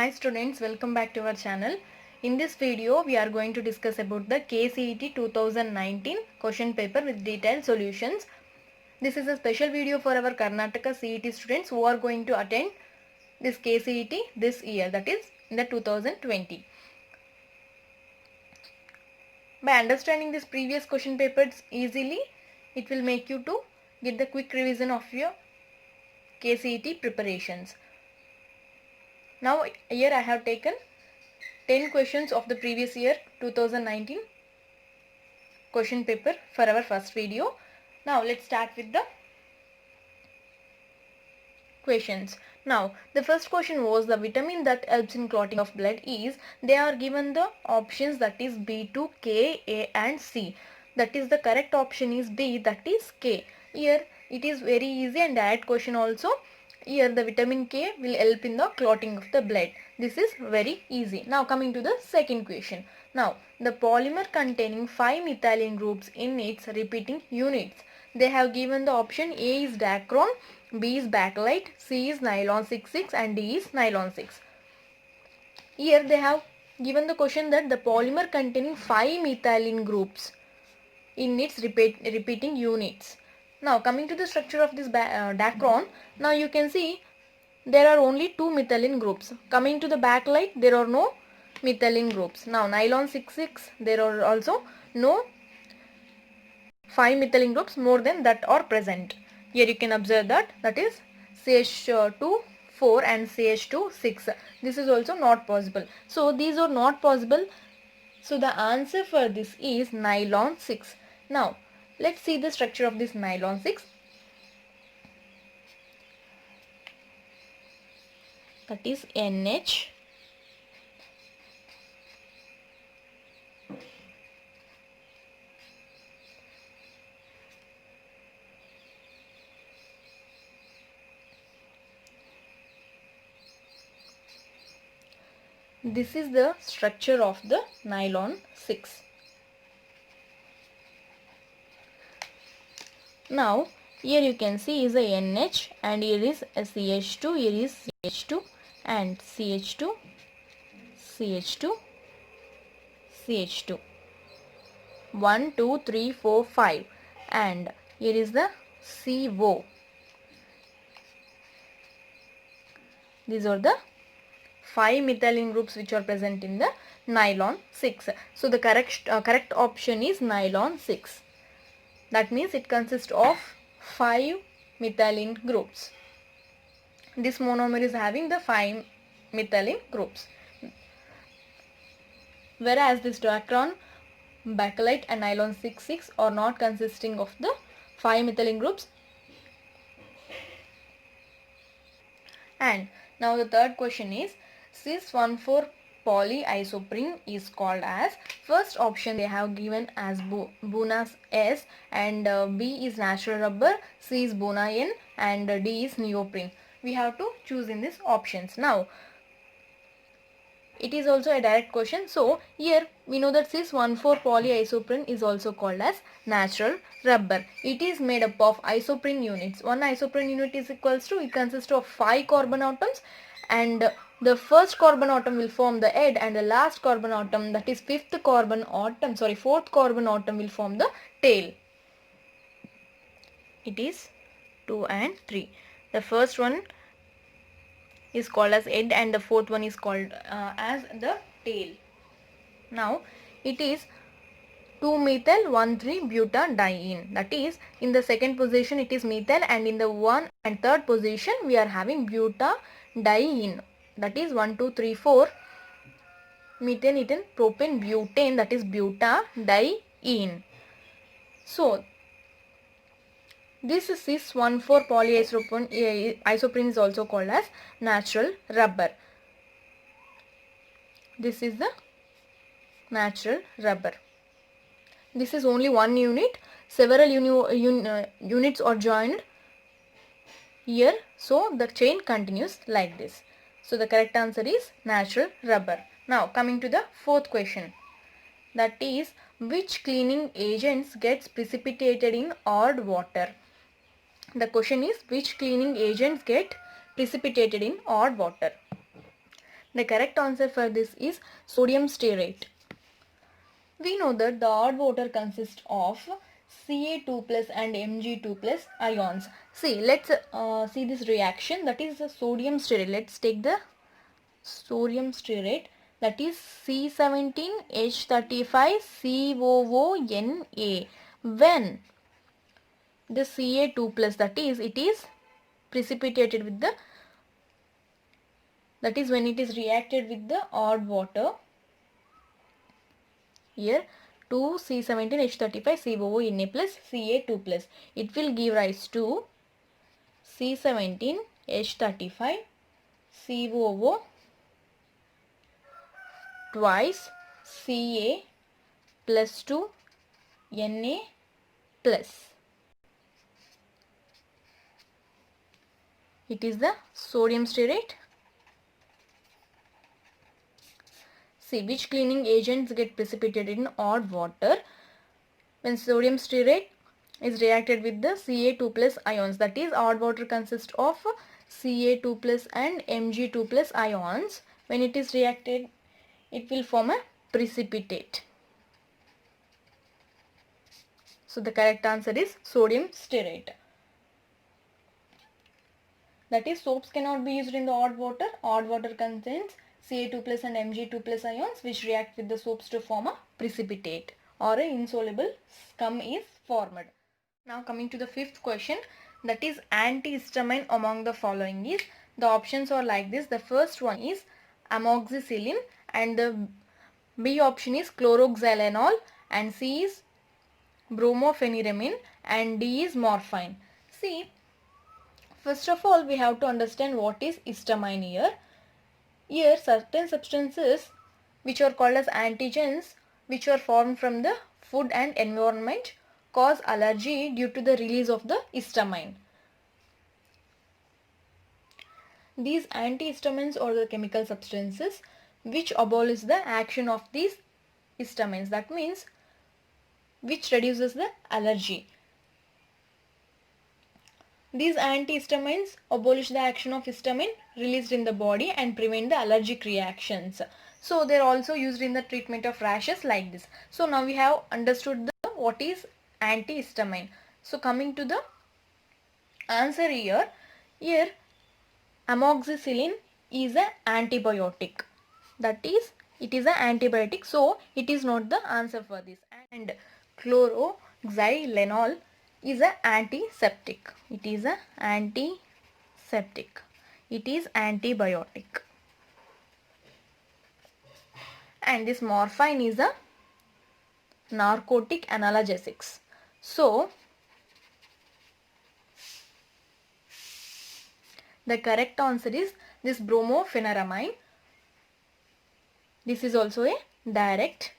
Hi students, welcome back to our channel. In this video, we are going to discuss about the KCET 2019 question paper with detailed solutions. This is a special video for our Karnataka CET students who are going to attend this KCET this year, that is in the 2020. By understanding this previous question papers easily, it will make you to get the quick revision of your KCET preparations. Now here I have taken 10 questions of the previous year 2019 question paper for our first video. Now let's start with the questions. Now the first question was the vitamin that helps in clotting of blood is, they are given the options, that is B2, K, A and C. That is the correct option is B, that is K. Here it is very easy and direct question also. Here the vitamin K will help in the clotting of the blood. This is very easy. Now coming to the second question. Now the polymer containing 5 methylene groups in its repeating units. They have given the option A is Dacron, B is Bakelite, C is nylon 66 and D is nylon 6. Here they have given the question that the polymer containing 5 methylene groups in its repeating units. Now coming to the structure of this Dacron, now you can see there are only 2 methylene groups. Coming to the bakelite, there are no methylene groups. Now nylon 66, there are also no 5 methylene groups more than that are present. Here you can observe that is CH2 4 and CH2 6. This is also not possible. So these are not possible. So the answer for this is nylon 6. Now let's see the structure of this nylon 6. That is NH. This is the structure of the nylon 6. Now here you can see is a NH and here is a CH2, here is CH2 and CH2, CH2, CH2. 1, 2, 3, 4, 5 and here is the CO. These are the 5 methylene groups which are present in the nylon 6. So the correct option is nylon 6. That means it consists of 5 methylene groups. This monomer is having the 5 methylene groups. Whereas this Dacron, Bakelite and nylon 66 are not consisting of the 5 methylene groups. And now the third question is, cis-1,4 polyisoprene is called as, first option they have given as Bunas S and B is natural rubber, C is Buna N and D is neoprene. We have to choose in these options. Now it is also a direct question. So here we know that cis-1,4 polyisoprene is also called as natural rubber. It is made up of isoprene units. One isoprene unit is equals to, it consists of 5 carbon atoms and the first carbon atom will form the head and the last carbon atom, that is fourth carbon atom will form the tail. It is 2 and 3. The first one is called as head and the fourth one is called as the tail. Now it is 2-methyl-1,3-butadiene. That is, in the second position it is methyl and in the one and third position we are having butadiene. That is 1, 2, 3, 4 methane, ethane, propane, butane, that is butadiene. So this cis-1,4 polyisoprene is also called as natural rubber. This is the natural rubber. This is only one unit. Several units are joined here. So the chain continues like this. So the correct answer is natural rubber. Now coming to the fourth question. That is, which cleaning agents gets precipitated in odd water? The question is, which cleaning agents get precipitated in odd water? The correct answer for this is sodium stearate. We know that the odd water consists of Ca2 plus and Mg2 plus ions. See, let's see this reaction, that is the sodium stearate. Let's take the sodium stearate, that is C17H35COONa. When the Ca2 plus, that is it is precipitated with the, that is when it is reacted with the odd water, here 2C17H35COONa plus Ca2 plus, it will give rise to C17H35COO twice Ca plus 2 Na plus. It is the sodium stearate. See, which cleaning agents get precipitated in odd water when sodium stearate is reacted with the Ca2 plus ions, that is odd water consists of Ca2 plus and Mg2 plus ions. When it is reacted, it will form a precipitate. So the correct answer is sodium stearate. That is, soaps cannot be used in the odd water. Odd water contains Ca2 plus and Mg2 plus ions which react with the soaps to form a precipitate, or an insoluble scum is formed. Now coming to the fifth question, that is antihistamine among the following is, the options are like this. The first one is amoxicillin and the B option is chloroxylenol and C is brompheniramine and D is morphine. See, first of all we have to understand what is histamine here. Here certain substances which are called as antigens which are formed from the food and environment cause allergy due to the release of the histamine. These antihistamines are the chemical substances which abolish the action of these histamines, that means which reduces the allergy. These antihistamines abolish the action of histamine released in the body and prevent the allergic reactions. So they are also used in the treatment of rashes like this. So now we have understood what is antihistamine. So coming to the answer here, amoxicillin is an antibiotic. That is, it is an antibiotic. So it is not the answer for this. And chloroxylenol is an antiseptic. It is an antiseptic. It is antibiotic. And this morphine is a narcotic analgesics. So the correct answer is this brompheniramine. This is also a direct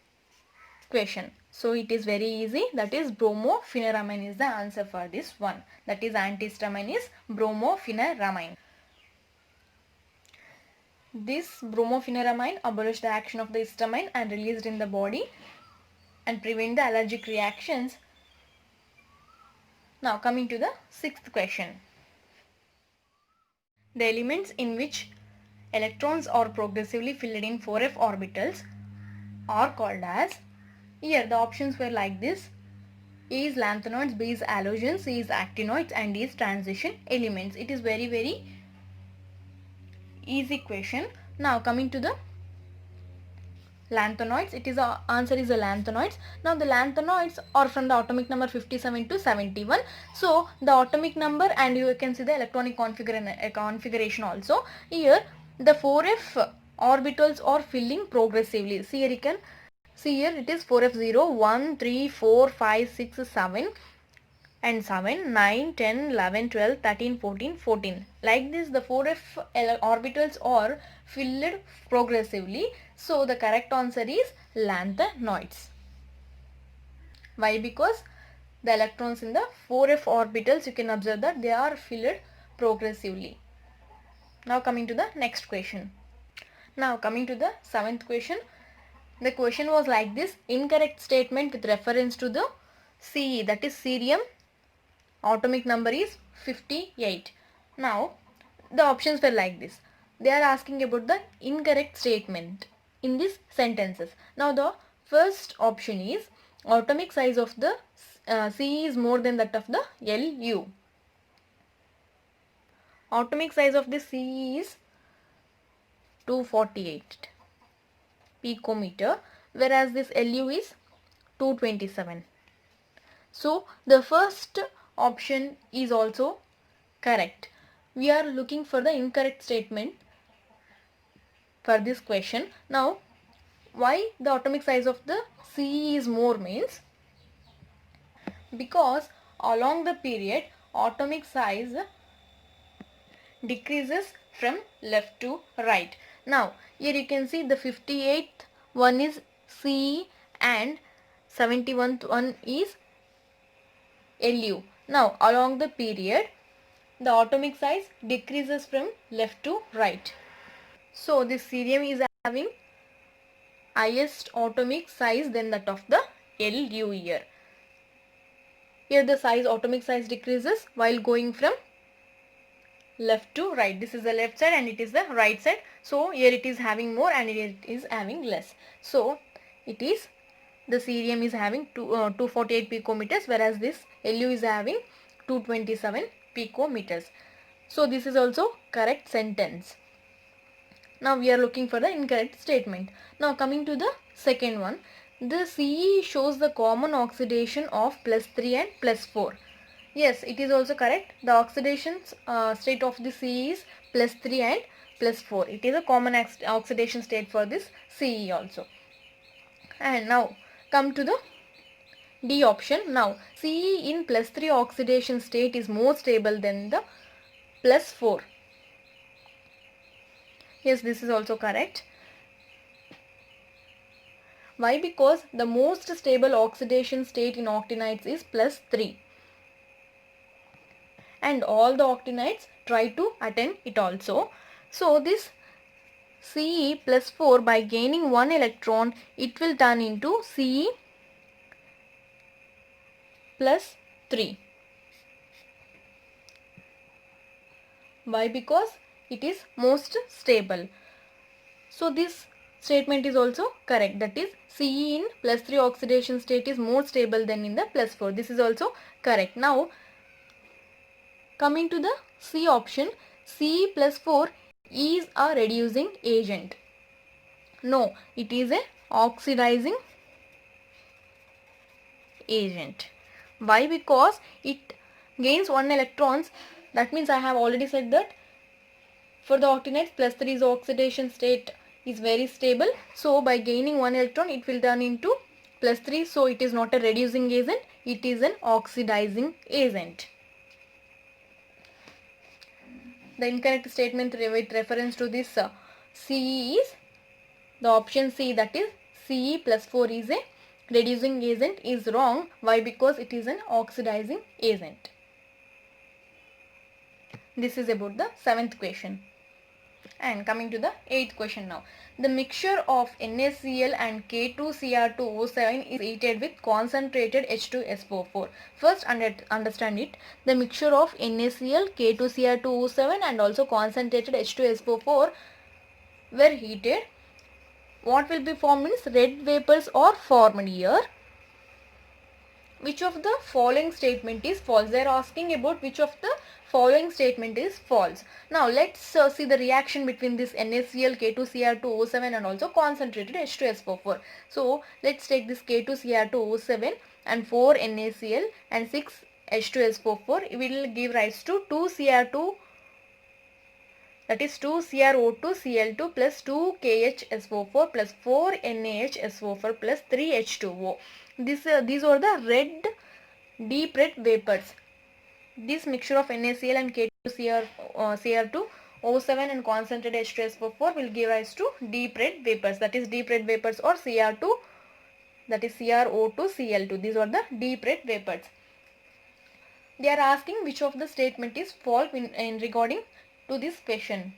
question. So it is very easy. That is brompheniramine is the answer for this one. That is antihistamine is brompheniramine. This brompheniramine abolishes the action of the histamine and released in the body and prevent the allergic reactions. Now coming to the sixth question. The elements in which electrons are progressively filled in 4f orbitals are called as, here the options were like this: A is lanthanoids, B is halogens, C is actinoids and D is transition elements. It is very easy question. Now coming to the lanthanoids, it is answer is the lanthanoids. Now the lanthanoids are from the atomic number 57 to 71. So the atomic number and you can see the electronic configuration also. Here the 4f orbitals are filling progressively. See here you can see, here it is 4f0, 1, 3, 4, 5, 6, 7 and 7, 9, 10, 11, 12, 13, 14, 14. Like this the 4f orbitals are filled progressively. So the correct answer is lanthanoids. Why? Because the electrons in the 4f orbitals, you can observe that they are filled progressively. Now coming to the next question. Now coming to the seventh question. The question was like this: incorrect statement with reference to the Ce, that is cerium, atomic number is 58. Now the options were like this: they are asking about the incorrect statement in these sentences. Now the first option is atomic size of the Ce is more than that of the Lu. Atomic size of the Ce is 248 picometer, whereas this Lu is 227. So the first option is also correct. We are looking for the incorrect statement for this question. Now, why the atomic size of the Ce is more means, because along the period atomic size decreases from left to right. Now, here you can see the 58th one is Ce and 71st one is Lu. Now, along the period the atomic size decreases from left to right. So, this cerium is having highest atomic size than that of the Lu here. Here the atomic size decreases while going from left to right. This is the left side and it is the right side. So here it is having more and here it is having less. So it is the cerium is having 248 picometers, whereas this Lu is having 227 picometers. So this is also correct sentence. Now we are looking for the incorrect statement. Now coming to the second one, the Ce shows the common oxidation of +3 and +4. Yes, it is also correct. The oxidation state of the Ce is +3 and +4. It is a common oxidation state for this Ce also. And now come to the D option. Now Ce in +3 oxidation state is more stable than the +4. Yes, this is also correct. Why? Because the most stable oxidation state in octinides is +3. And all the octinides try to attain it also. So this Ce +4, by gaining one electron, it will turn into Ce +3. Why? Because it is most stable. So this statement is also correct. That is, Ce in +3 oxidation state is more stable than in the +4. This is also correct. Now coming to the C option, Ce +4 is a reducing agent. No, it is a oxidizing agent. Why? Because it gains one electrons. That means I have already said that for the octanides +3's oxidation state is very stable. So by gaining one electron it will turn into +3. So it is not a reducing agent. It is an oxidizing agent. The incorrect statement with reference to this Ce is the option C, that is Ce +4 is a reducing agent, is wrong. Why? Because it is an oxidizing agent. This is about the 7th question. And coming to the 8th question now. The mixture of NaCl and K2Cr2O7 is heated with concentrated H2SO4. First understand it. The mixture of NaCl, K2Cr2O7 and also concentrated H2SO4 were heated. What will be formed means red vapors are formed here. Which of the following statement is false? They are asking about which of the following statement is false. Now let's see the reaction between this NaCl, K2Cr2O7 and also concentrated H2SO4. So let's take this K2Cr2O7 and 4 NaCl and 6 H2SO4. It will give rise to 2 Cr2, that is 2 CrO2Cl2 plus 2 KHSO4 plus 4 NaHSO4 plus 3 H2O. These are the red, deep red vapors. This mixture of NaCl and Cr2O7 and concentrated H2SO4 will give rise to deep red vapors. That is deep red vapors or Cr2, that is CrO2Cl2. These are the deep red vapors. They are asking which of the statement is false in regarding to this question.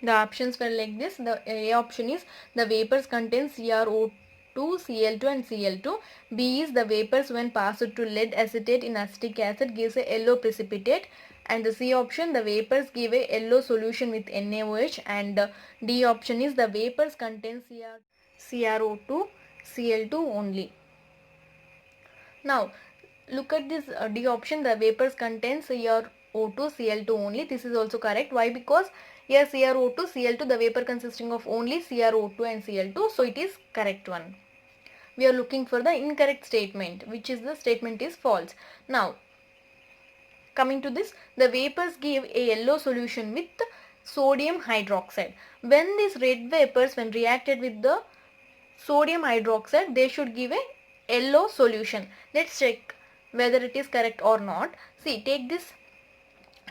The options were like this. The A option is the vapors contain CrO2, Cl2 and Cl2. B is the vapors when passed to lead acetate in acetic acid gives a yellow precipitate. And the C option, the vapors give a yellow solution with NaOH. And D option is the vapors contain CrO2, Cl2 only. Now look at this D option, the vapors contain CrO2, Cl2 only. This is also correct. Why? Because here CrO2, Cl2, the vapor consisting of only CrO2 and Cl2. So it is correct one. We are looking for the incorrect statement, which is the statement is false. Now coming to this, the vapors give a yellow solution with sodium hydroxide. When these red vapors, when reacted with the sodium hydroxide, they should give a yellow solution. Let's check whether it is correct or not. See, take this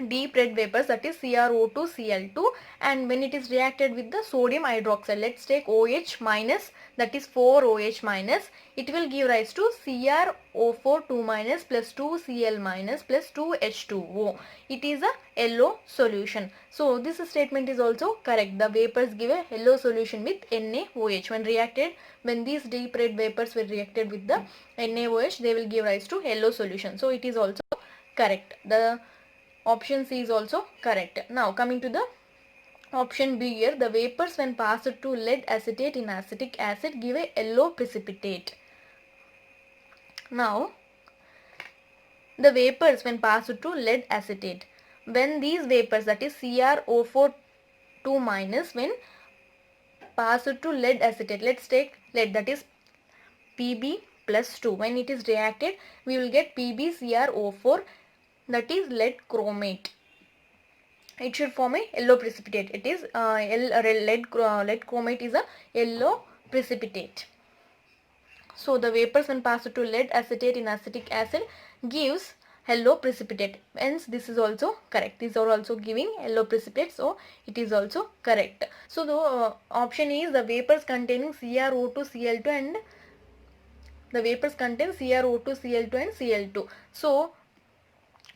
deep red vapors, that is CrO2, Cl2, and when it is reacted with the sodium hydroxide, let's take OH minus, that is 4OH minus, it will give rise to CrO4 2 minus plus 2Cl minus plus 2H2O. It is a yellow solution. So this statement is also correct. The vapors give a yellow solution with NaOH. When these deep red vapors were reacted with the NaOH, they will give rise to yellow solution. So it is also correct. The option C is also correct. Now coming to the option B here, the vapors when passed to lead acetate in acetic acid give a yellow precipitate. Now the vapors when passed to lead acetate, when these vapors, that is CrO4 2 minus, when passed to lead acetate, let's take lead, that is Pb plus 2, when it is reacted we will get PbCrO4, that is lead chromate. It should form a yellow precipitate. It is lead chromate is a yellow precipitate. So the vapors when passed to lead acetate in acetic acid gives yellow precipitate. Hence this is also correct. These are also giving yellow precipitate. So it is also correct. So the option is the vapors containing CrO2, Cl2 and the vapors contain CrO2, Cl2 and Cl2. So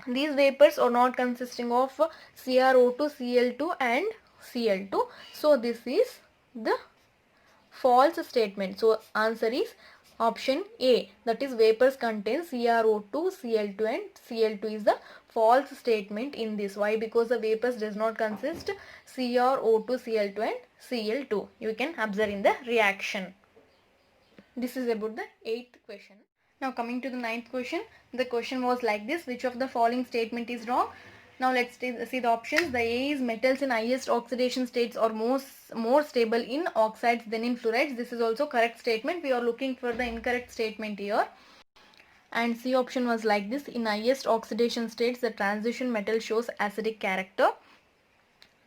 these vapors are not consisting of CrO2, Cl2 and Cl2. So this is the false statement. So answer is option A, that is vapors contain CrO2, Cl2 and Cl2 is the false statement in this. Why? Because the vapors does not consist CrO2, Cl2 and Cl2. You can observe in the reaction. This is about the 8th question. Now coming to the 9th question, the question was like this: which of the following statement is wrong? Now let's see the options. The A is metals in highest oxidation states are more stable in oxides than in fluorides. This is also correct statement. We are looking for the incorrect statement here. And C option was like this: in highest oxidation states the transition metal shows acidic character.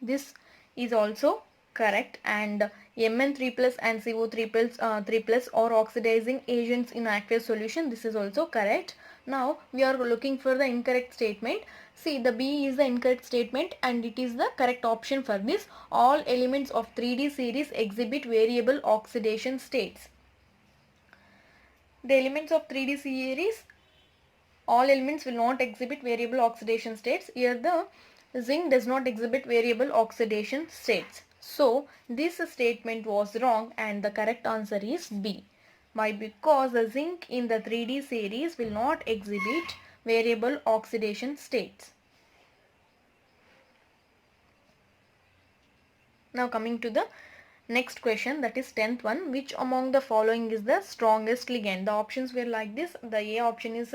This is also correct. And Mn3 plus and CO3 plus 3 plus are oxidizing agents in aqueous solution. This is also correct. Now we are looking for the incorrect statement. See, the B is the incorrect statement and it is the correct option for this. All elements of 3D series exhibit variable oxidation states. The elements of 3D series, all elements will not exhibit variable oxidation states. Here the zinc does not exhibit variable oxidation states. So this statement was wrong and the correct answer is B. Why? Because the zinc in the 3D series will not exhibit variable oxidation states. Now coming to the next question, that is 10th one. Which among the following is the strongest ligand? The options were like this. The A option is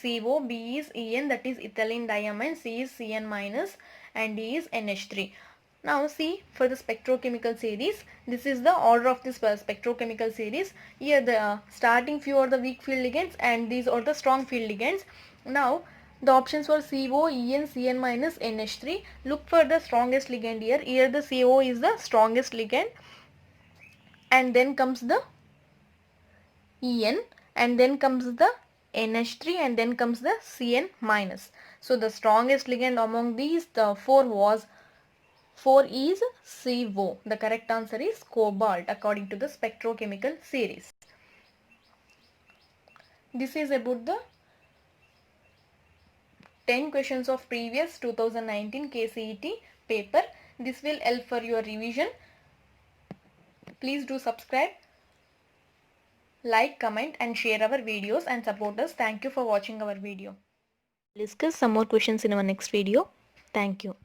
CO, B is En, that is ethylene diamine, C is Cn minus and D is NH3. Now see, for the spectrochemical series, this is the order of this spectrochemical series. Here the starting few are the weak field ligands and these are the strong field ligands. Now the options were CO, En, Cn minus, NH3. Look for the strongest ligand here. Here the CO is the strongest ligand and then comes the En and then comes the NH3 and then comes the Cn minus. So the strongest ligand among these the 4 is CO. The correct answer is cobalt according to the spectrochemical series. This is about the 10 questions of previous 2019 KCET paper. This will help for your revision. Please do subscribe, like, comment and share our videos and support us. Thank you for watching our video. Discuss some more questions in our next video. Thank you.